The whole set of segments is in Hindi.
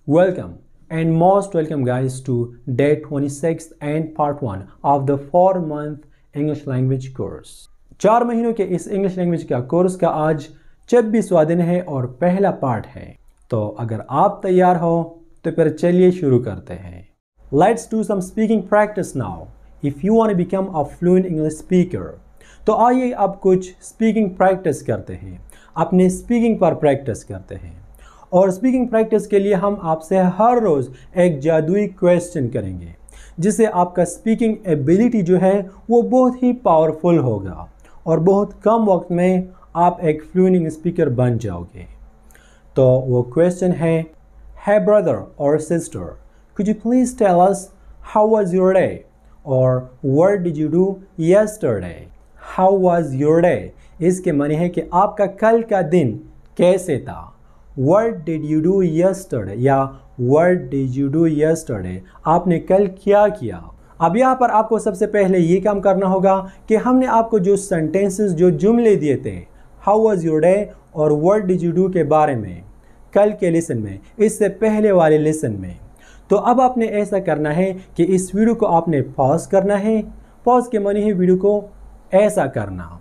Welcome and most welcome guys to day 26th and part 1 of the 4-month English language course। 4 महीनों के इस इंग्लिश लैंग्वेज का कोर्स का आज 26वां दिन है और पहला पार्ट है। तो अगर आप तैयार हो तो फिर चलिए शुरू करते हैं। Let's do some speaking practice now if you want to become a fluent English speaker। तो आइए अब कुछ स्पीकिंग प्रैक्टिस करते हैं, अपने स्पीकिंग पर प्रैक्टिस करते हैं। और स्पीकिंग प्रैक्टिस के लिए हम आपसे हर रोज़ एक जादुई क्वेश्चन करेंगे जिससे आपका स्पीकिंग एबिलिटी जो है वो बहुत ही पावरफुल होगा और बहुत कम वक्त में आप एक फ्लुएंट इंग्लिश स्पीकर बन जाओगे। तो वो क्वेश्चन है, Hey brother or sister, could you please tell us how was your day or what did you do yesterday? How was your day? इसके माने है कि आपका कल का दिन कैसे था। What did you do yesterday या What did you do yesterday? आपने कल क्या किया। अब यहाँ पर आपको सबसे पहले ये काम करना होगा कि हमने आपको जो सेंटेंसेस जो जुमले दिए थे How was your day और What did you do के बारे में कल के लेसन में, इससे पहले वाले लेसन में, तो अब आपने ऐसा करना है कि इस वीडियो को आपने पॉज करना है। पॉज के माने है वीडियो को ऐसा करना,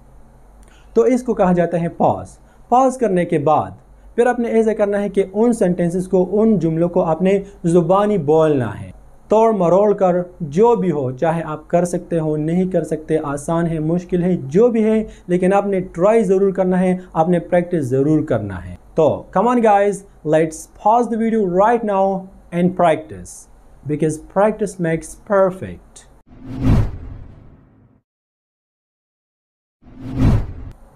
तो इसको कहा जाता है पॉज। पॉज करने के बाद फिर आपने ऐसा करना है कि उन सेंटेंसेस को, उन जुमलों को आपने ज़ुबानी बोलना है, तोड़ मरोड़ कर जो भी हो, चाहे आप कर सकते हो नहीं कर सकते, आसान है मुश्किल है जो भी है, लेकिन आपने ट्राई ज़रूर करना है, आपने प्रैक्टिस ज़रूर करना है। तो come on guys, let's pause the video right now and practice because practice makes perfect.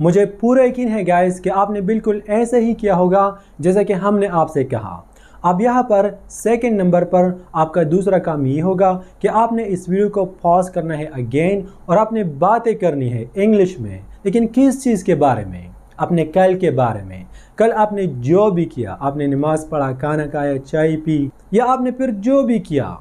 मुझे पूरा यकीन है गाइस कि आपने बिल्कुल ऐसे ही किया होगा जैसा कि हमने आपसे कहा। अब यहाँ पर सेकंड नंबर पर आपका दूसरा काम ये होगा कि आपने इस वीडियो को पॉज करना है अगेन और आपने बातें करनी है इंग्लिश में। लेकिन किस चीज़ के बारे में? अपने कल के बारे में। कल आपने जो भी किया, आपने नमाज पढ़ा, खाना खाया, चाय पी, या आपने फिर जो भी किया,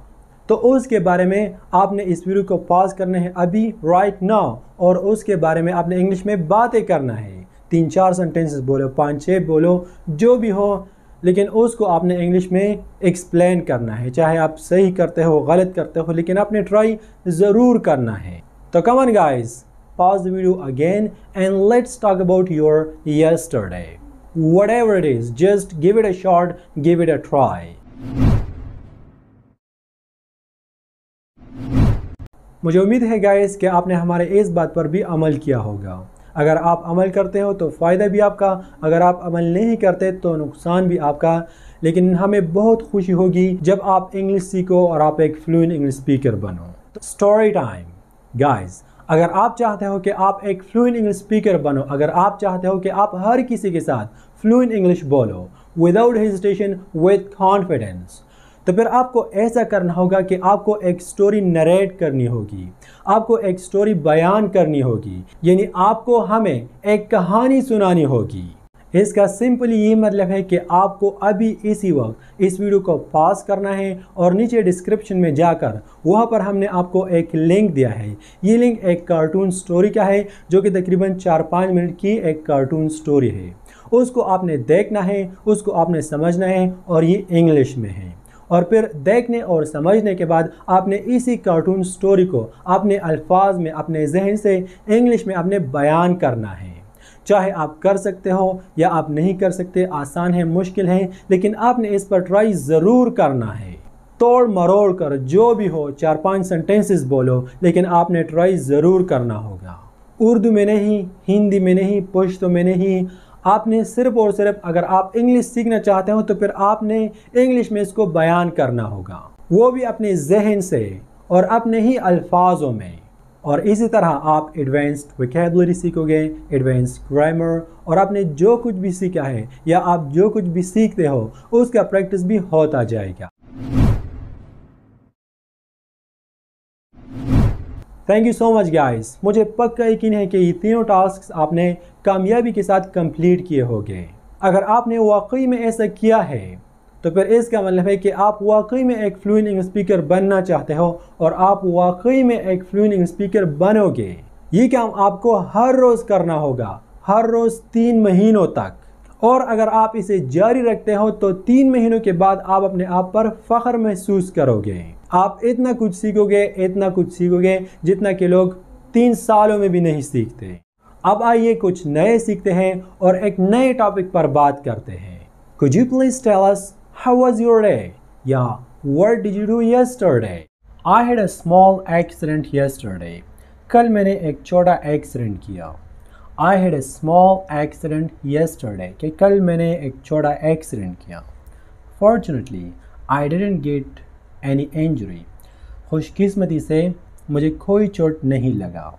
तो उसके बारे में आपने इस वीडियो को पॉज करना है अभी राइट नाउ और उसके बारे में आपने इंग्लिश में बातें करना है। 3-4 सेंटेंसेस बोलो, 5-6 बोलो, जो भी हो, लेकिन उसको आपने इंग्लिश में एक्सप्लेन करना है। चाहे आप सही करते हो गलत करते हो, लेकिन आपने ट्राई ज़रूर करना है। तो come on guys, pause the video again and let's talk about your yesterday. Whatever it is, just give it a shot, give it a try. मुझे उम्मीद है गाइस कि आपने हमारे इस बात पर भी अमल किया होगा। अगर आप अमल करते हो तो फ़ायदा भी आपका, अगर आप अमल नहीं करते तो नुकसान भी आपका। लेकिन हमें बहुत खुशी होगी जब आप इंग्लिश सीखो और आप एक फ्लुएंट इंग्लिश स्पीकर बनो। तो स्टोरी टाइम गाइस, अगर आप चाहते हो कि आप एक फ्लुएंट इंग्लिश स्पीकर बनो, अगर आप चाहते हो कि आप हर किसी के साथ फ्लुएंट इंग्लिश बोलो विदाउट हेजिटेशन, विद कॉन्फिडेंस, तो फिर आपको ऐसा करना होगा कि आपको एक स्टोरी नरेट करनी होगी, आपको एक स्टोरी बयान करनी होगी, यानी आपको हमें एक कहानी सुनानी होगी। इसका सिंपली ये मतलब है कि आपको अभी इसी वक्त इस वीडियो को पॉज करना है और नीचे डिस्क्रिप्शन में जाकर वहाँ पर हमने आपको एक लिंक दिया है। ये लिंक एक कार्टून स्टोरी का है जो कि तकरीबन 4-5 मिनट की एक कार्टून स्टोरी है। उसको आपने देखना है, उसको आपने समझना है और ये इंग्लिश में है। और फिर देखने और समझने के बाद आपने इसी कार्टून स्टोरी को अपने अल्फाज में, अपने जहन से इंग्लिश में आपने बयान करना है। चाहे आप कर सकते हो या आप नहीं कर सकते, आसान है मुश्किल है, लेकिन आपने इस पर ट्राई ज़रूर करना है। तोड़ मरोड़ कर जो भी हो, 4-5 सेंटेंसेस बोलो, लेकिन आपने ट्राई ज़रूर करना होगा। उर्दू में नहीं, हिंदी में नहीं, पश्तो में नहीं, आपने सिर्फ और सिर्फ, अगर आप इंग्लिश सीखना चाहते हो तो फिर आपने इंग्लिश में इसको बयान करना होगा, वो भी अपने जहन से और अपने ही अल्फाजों में। और इसी तरह आप एडवांस्ड वोकैबुलरी सीखोगे, एडवांस्ड ग्रामर, और आपने जो कुछ भी सीखा है या आप जो कुछ भी सीखते हो उसका प्रैक्टिस भी होता जाएगा। Thank you so much guys. मुझे पक्का यकीन है कि ये तीनों टास्क आपने कामयाबी के साथ कंप्लीट किए होंगे। अगर आपने वाकई में ऐसा किया है तो फिर इसका मतलब है कि आप वाकई में एक फ्लुएंट इंग्लिश स्पीकर बनना चाहते हो और आप वाकई में एक फ्लुएंट इंग्लिश स्पीकर बनोगे। ये काम आपको हर रोज़ करना होगा, हर रोज़ 3 महीनों तक। और अगर आप इसे जारी रखते हो तो 3 महीनों के बाद आप अपने आप पर फख्र महसूस करोगे। आप इतना कुछ सीखोगे जितना कि लोग 3 सालों में भी नहीं सीखते। अब आइए कुछ नए सीखते हैं और एक नए टॉपिक पर बात करते हैं। Could you please tell us how was your day? या what did you do yesterday? I had a small accident yesterday. कल मैंने एक छोटा एक्सीडेंट किया। I had a small accident yesterday. कि कल मैंने एक छोटा एक्सीडेंट किया। Fortunately, I didn't get any injury. खुशकिस्मती से मुझे कोई चोट नहीं लगा,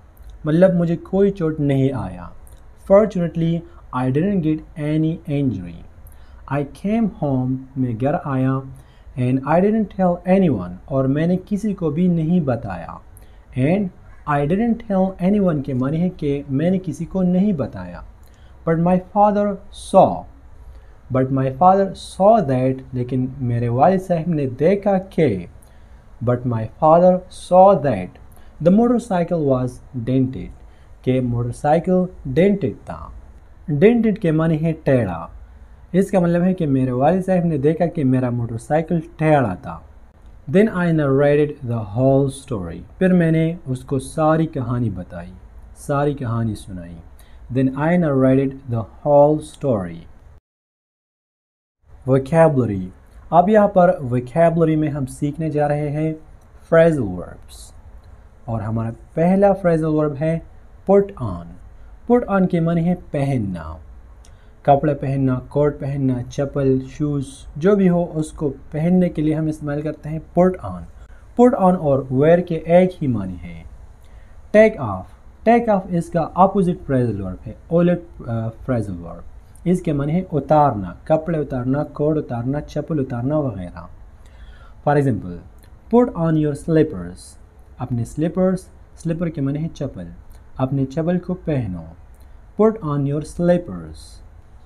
मतलब मुझे कोई चोट नहीं आया। Fortunately, I didn't get any injury. I came home, मैं घर आया, and I didn't tell anyone, और मैंने किसी को भी नहीं बताया। And I didn't tell anyone के माने है कि मैंने किसी को नहीं बताया। But my father saw that, लेकिन मेरे वालिद साहब ने देखा कि But my father saw that the motorcycle was dented. के मोटरसाइकिल dented था। dented के माने है टेढ़ा। इसका मतलब है कि मेरे वालिद साहब ने देखा कि मेरा मोटरसाइकिल टेढ़ा था। Then I narrated the whole story. फिर मैंने उसको सारी कहानी बताई, सारी कहानी सुनाई। Then I narrated the whole story. Vocabulary. अब यहाँ पर vocabulary में हम सीखने जा रहे हैं phrasal verbs, और हमारा पहला phrasal verb है put on. put on के माने है पहनना, कपड़े पहनना, कोट पहनना, चप्पल, शूज़, जो भी हो उसको पहनने के लिए हम इस्तेमाल करते हैं put on. put on और wear के एक ही माने हैं। take off. take off इसका opposite phrasal verb है, opposite phrasal verb। इसके माने है उतारना, कपड़े उतारना, कोट उतारना, चप्पल उतारना वगैरह। For example, put on your slippers. अपने स्लीपर्स, स्लीपर के माने है चप्पल, अपने चप्पल को पहनो। Put on your slippers.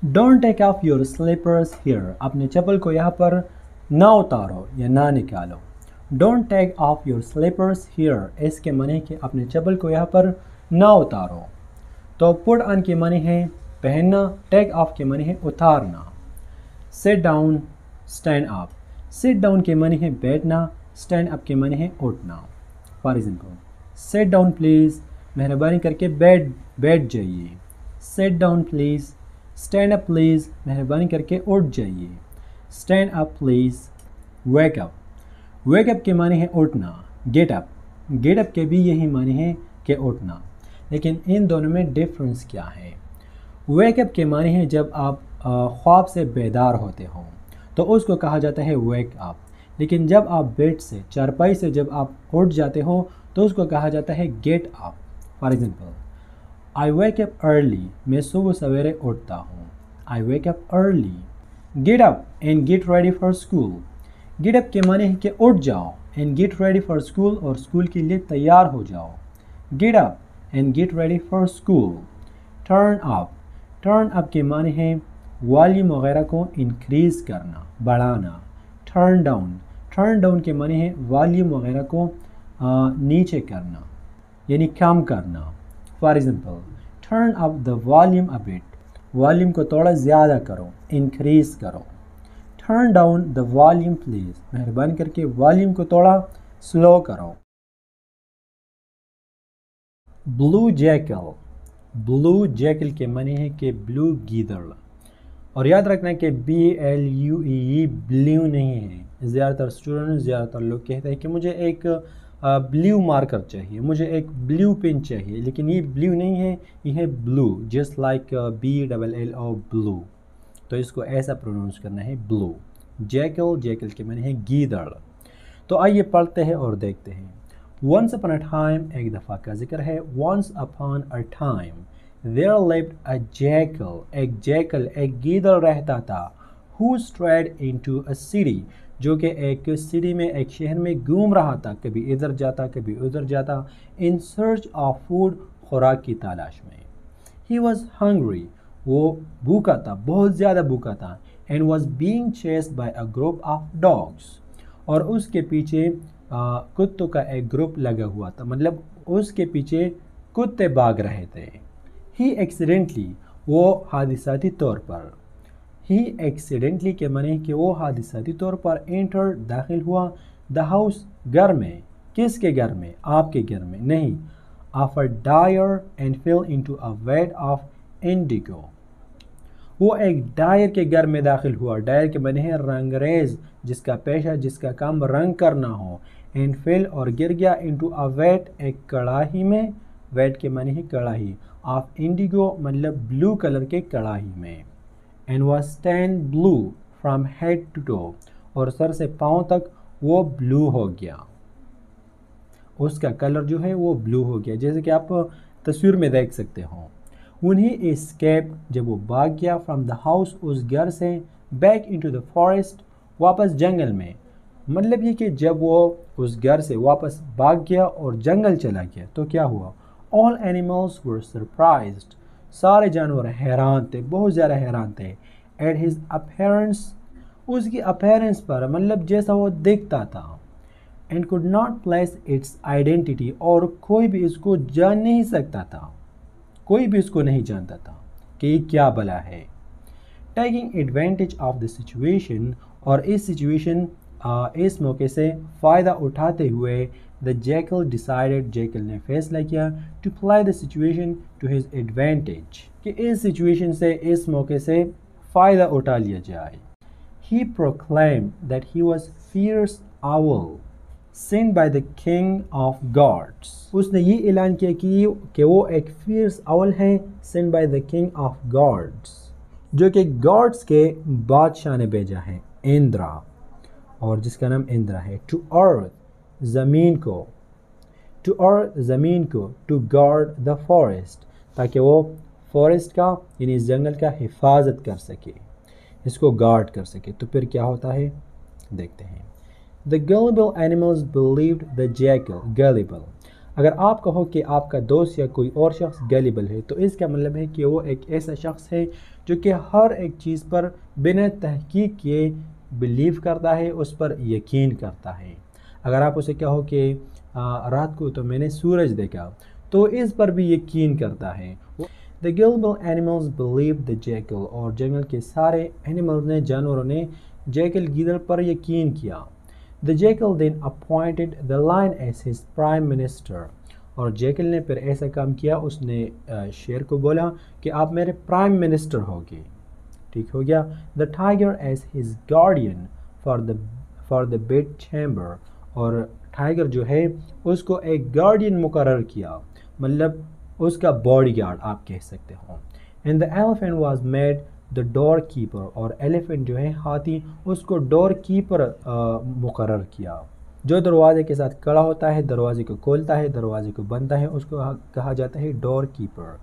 Don't take off your slippers here. अपने चप्पल को यहाँ पर ना उतारो या ना निकालो। Don't take off your slippers here, इसके माने है कि अपने चप्पल को यहाँ पर ना उतारो। तो पुट ऑन के माने है पहनना, टेक ऑफ के माने है उतारना। Sit down, stand up. Sit down के माने है बैठना, स्टैंड अप के माने है उठना। For example, sit down please, मेहरबानी करके बैठ जाइए। Sit down please. Stand up please, मेहरबानी करके उठ जाइए। Stand up please. Wake up. Wake up के माने है उठना। Get up. गेट अप के भी यही माने हैं कि उठना, लेकिन इन दोनों में डिफरेंस क्या है। वेकअप के माने हैं जब आप ख्वाब से बेदार होते हो तो उसको कहा जाता है वेक अप, लेकिन जब आप बेड से, चारपाई से जब आप उठ जाते हो तो उसको कहा जाता है get up. For example, I wake up early, मैं सुबह सवेरे उठता हूँ। I wake up early. Get up and get ready for school. Get up के माने हैं कि उठ जाओ, and get ready for school, और स्कूल के लिए तैयार हो जाओ। Get up and get ready for school. Turn up. Turn up के माने हैं वॉल्यूम वगैरह को इंक्रीज़ करना, बढ़ाना। Turn down. टर्न डाउन के माने हैं वॉल्यूम वगैरह को नीचे करना, यानी कम करना। For example, turn up the volume a bit. Volume को थोड़ा ज़्यादा करो, इंक्रीज़ करो। Turn down the volume please, मेहरबानी करके वॉल्यूम को थोड़ा स्लो करो। Blue jackal. ब्लू जैकल के माने हैं कि ब्लू गीदड़, और याद रखना कि BLUE ब्लू नहीं है। ज़्यादातर स्टूडेंट, ज़्यादातर लोग कहते हैं कि मुझे एक ब्लू मार्कर चाहिए, मुझे एक ब्लू पेन चाहिए, लेकिन ये ब्लू नहीं है, ये है blue, just like BLLO blue. तो इसको ऐसा प्रोनाउंस करना है ब्लू। जैकल, जैकल के माने हैं गीदड़। तो आइए पढ़ते हैं और देखते हैं। Once upon a time, एक दफ़ा का जिक्र है। Once upon a time, there lived a jackal. एक जैकल, एक गीदड़ रहता था। Who strayed into a city, जो कि एक सिटी में, एक शहर में घूम रहा था, कभी इधर जाता कभी उधर जाता। In search of food, खुराक की तलाश में। He was hungry, वो भूखा था, बहुत ज़्यादा भूखा था। And was being chased by a group of dogs, और उसके पीछे कुत्तों का एक ग्रुप लगा हुआ था, मतलब उसके पीछे कुत्ते भाग रहे थे। ही एक्सीडेंटली, वो हादिसाती तौर पर। ही एक्सीडेंटली के माने कि वो हादिसाती तौर पर एंटर दाखिल हुआ द हाउस घर में। किसके घर में? आपके घर में नहीं। Of a dire and fail into a weight of Indigo. वो एक डायर के घर में दाखिल हुआ। डायर के माने है रंगरेज, जिसका पेशा जिसका काम रंग करना हो। एंड फेल और गिर गया इनटू अ वेट एक कड़ाही में। वेट के माने है कड़ाही। ऑफ इंडिगो मतलब ब्लू कलर के कड़ाही में। And was tan blue from head to toe और सर से पाँव तक वो ब्लू हो गया। उसका कलर जो है वो ब्लू हो गया, जैसे कि आप तस्वीर में देख सकते हो। उन्हीं एस्केप जब वो भाग गया फ्रॉम द हाउस उस घर से, बैक इनटू द फॉरेस्ट वापस जंगल में। मतलब ये कि जब वो उस घर से वापस भाग गया और जंगल चला गया तो क्या हुआ? All animals were surprised. सारे जानवर हैरान थे, बहुत ज़्यादा हैरान थे। एट हिज अपीयरेंस, उसकी अपीयरेंस पर, मतलब जैसा वो दिखता था। And could not place it's identity, और कोई भी इसको जान नहीं सकता था, कोई भी इसको नहीं जानता था कि ये क्या भला है। Taking advantage of the situation, और इस सिचुएशन इस मौके से फ़ायदा उठाते हुए द जैकल डिसाइडेड, जैकल ने फैसला किया to play the situation to his advantage, कि इस सिचुएशन से इस मौके से फ़ायदा उठा लिया जाए। He proclaimed that he was fierce owl sent by the king of gods. उसने ये ऐलान किया कि वो एक फियर्स आउल है sent by the king of gods, जो कि गॉड्स के बादशाह ने भेजा है, इंद्रा, और जिसका नाम इंद्रा है। टू अर्थ, ज़मीन को, टू अर्थ ज़मीन को, टू गार्ड द फॉरेस्ट, ताकि वो फॉरेस्ट का यानी जंगल का हिफाजत कर सके, इसको गार्ड कर सके। तो फिर क्या होता है देखते हैं। The gullible animals believed the jackal. Gullible, अगर आप कहो कि आपका दोस्त या कोई और शख्स गलिबल है तो इसका मतलब है कि वो एक ऐसा शख्स है जो कि हर एक चीज़ पर बिना तहकीक किए बिलीव करता है, उस पर यकीन करता है। अगर आप उसे कहो कि रात को तो मैंने सूरज देखा, तो इस पर भी यकीन करता है। The gullible animals believe the jackal, और जंगल के सारे एनिमल्स ने, जानवरों ने जैकल गीदड़ पर यकीन किया। The jackal then appointed the lion as his prime minister, और जैकल ने फिर ऐसा काम किया, उसने शेर को बोला कि आप मेरे प्राइम मिनिस्टर होगे। ठीक हो गया। The tiger as his guardian for the bed chamber, और टाइगर जो है उसको एक गार्डियन मुकर्रर किया, मतलब उसका बॉडी गार्ड आप कह सकते हो। And the elephant was made the door keeper, और एलिफेंट जो है हाथी, उसको डोर कीपर मुकर्रर किया, जो दरवाजे के साथ खड़ा होता है, दरवाजे को खोलता है, दरवाजे को बंदता है, उसको कहा जाता है door keeper.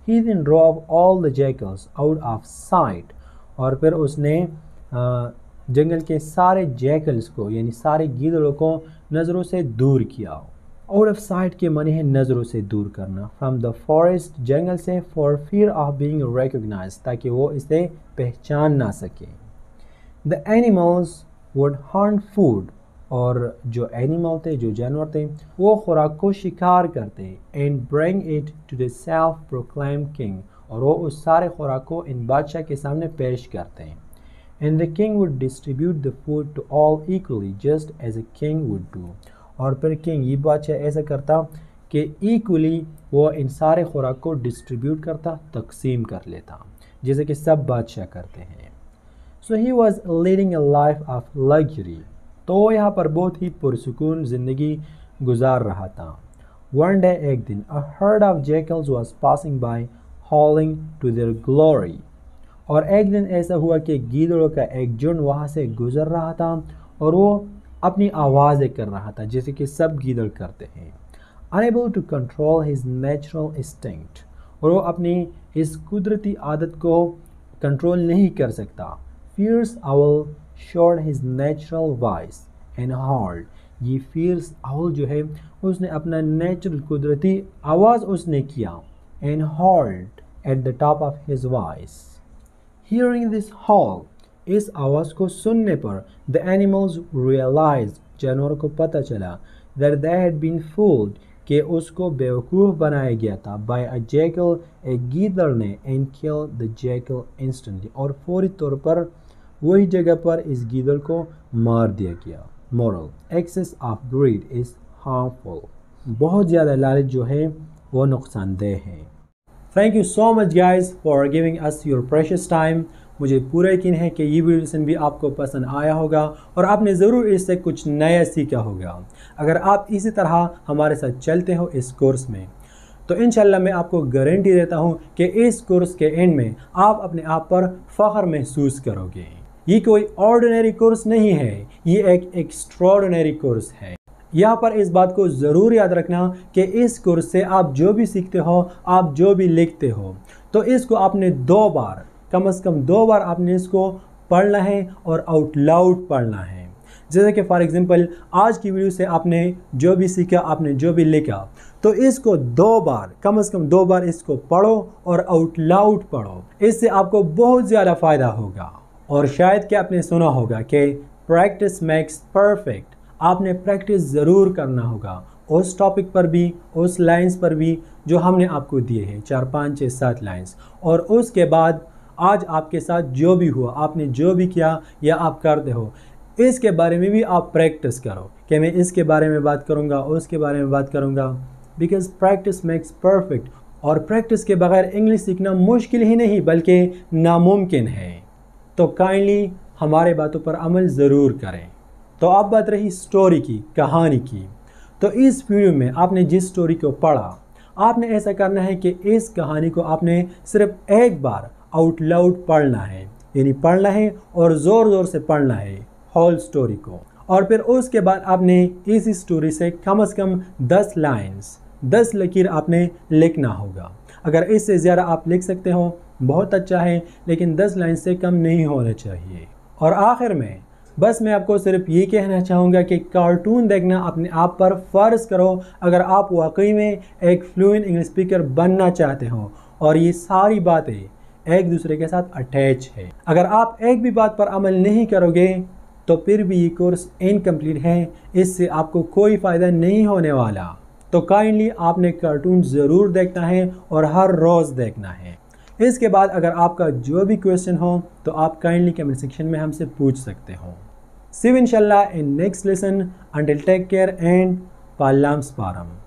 He then drove all the jackals out of sight, और फिर उसने जंगल के सारे जैकल्स को यानी सारे गीदड़ों को नज़रों से दूर किया। आउट ऑफ साइट के माने हैं नज़रों से दूर करना। फ्रॉम द फॉरेस्ट, जंगल से, for fear of being recognised, ताकि वो इसे पहचान ना सके। The animals would hunt food, और जो एनिमल थे, जो जानवर थे, वो खुराक को शिकार करते। And bring it to the self proclaim king, और वो उस सारे खुराक को इन बादशाह के सामने पेश करते हैं। And the king would distribute the food to all equally just as a king would do, और फिर किंग, ये बादशाह ऐसा करता कि इक्वली वो इन सारे खुराक को डिस्ट्रीब्यूट करता, तकसीम कर लेता, जैसे कि सब बादशाह करते हैं। So he was leading a life of luxury, तो यहाँ पर बहुत ही पुरसुकून ज़िंदगी गुजार रहा था। वन डे, एक दिन, a herd of jackals was passing by howling to their glory, और एक दिन ऐसा हुआ कि गीदड़ों का एक झुंड वहाँ से गुजर रहा था और वो अपनी आवाज़ें कर रहा था, जैसे कि सब गीदड़ करते हैं। Unable to control his natural instinct, और वो अपनी इस कुदरती आदत को कंट्रोल नहीं कर सकता। Fierce owl showed his natural voice and howled, ये फियर्स आउल जो है उसने अपना नेचुरल कुदरती आवाज़ उसने किया, and howled at the top of his voice. Hearing this howl, इस आवाज़ को सुनने पर, the animals realized, जानवरों को पता चला, that they had been fooled, कि उसको बेवकूफ़ बनाया गया था बाय अ जैकल, एक गीदड़ ने, and kill the jackal instantly, और फौरी तौर पर वही जगह पर इस गीदड़ को मार दिया गया। Moral, excess of greed is harmful. बहुत ज़्यादा लालच जो है वो नुकसानदेह है। Thank you so much guys for giving us your precious time. मुझे पूरा यकीन है कि ये वीडियो भी आपको पसंद आया होगा और आपने ज़रूर इससे कुछ नया सीखा होगा। अगर आप इसी तरह हमारे साथ चलते हो इस कोर्स में, तो इंशाल्लाह मैं आपको गारंटी देता हूँ कि इस कोर्स के एंड में आप अपने आप पर फ़ख्र महसूस करोगे। ये कोई ऑर्डिनरी कोर्स नहीं है, ये एक एक्स्ट्रॉर्डिनरी कोर्स है। यहाँ पर इस बात को ज़रूर याद रखना कि इस कोर्स से आप जो भी सीखते हो, आप जो भी लिखते हो, तो इसको आपने 2 बार, कम से कम 2 बार आपने इसको पढ़ना है और आउट लाउड पढ़ना है। जैसे कि फॉर एग्जांपल आज की वीडियो से आपने जो भी सीखा, आपने जो भी लिखा, तो इसको 2 बार, कम से कम 2 बार इसको पढ़ो और आउट लाउड पढ़ो। इससे आपको बहुत ज़्यादा फ़ायदा होगा। और शायद कि आपने सुना होगा कि प्रैक्टिस मेक्स परफेक्ट। आपने प्रैक्टिस ज़रूर करना होगा उस टॉपिक पर भी, उस लाइंस पर भी जो हमने आपको दिए हैं, 4, 5, 6, 7 लाइंस। और उसके बाद आज आपके साथ जो भी हुआ, आपने जो भी किया या आप करते हो, इसके बारे में भी आप प्रैक्टिस करो कि मैं इसके बारे में बात करूँगा, उसके बारे में बात करूँगा। Because practice makes perfect. और प्रैक्टिस के बगैर इंग्लिश सीखना मुश्किल ही नहीं बल्कि नामुमकिन है। तो काइंडली हमारे बातों पर अमल ज़रूर करें। तो अब बात रही स्टोरी की, कहानी की। तो इस वीडियो में आपने जिस स्टोरी को पढ़ा, आपने ऐसा करना है कि इस कहानी को आपने सिर्फ एक बार आउट लाउड पढ़ना है, यानी पढ़ना है और ज़ोर ज़ोर से पढ़ना है होल स्टोरी को। और फिर उसके बाद आपने इस स्टोरी से कम 10 लाइन्स, 10 लकीर आपने लिखना होगा। अगर इससे ज़्यादा आप लिख सकते हो बहुत अच्छा है, लेकिन 10 लाइन से कम नहीं होना चाहिए। और आखिर में बस मैं आपको सिर्फ ये कहना चाहूँगा कि कार्टून देखना अपने आप पर फ़र्ज़ करो अगर आप वाकई में एक फ्लुएंट इंग्लिश स्पीकर बनना चाहते हो। और ये सारी बातें एक दूसरे के साथ अटैच है। अगर आप एक भी बात पर अमल नहीं करोगे तो फिर भी ये कोर्स इनकम्प्लीट है, इससे आपको कोई फ़ायदा नहीं होने वाला। तो काइंडली आपने कार्टून ज़रूर देखना है और हर रोज़ देखना है। इसके बाद अगर आपका जो भी क्वेश्चन हो तो आप काइंडली कमेंट सेक्शन में हमसे पूछ सकते हो। See you inshallah in next lesson. Until take care and Palam Sparam.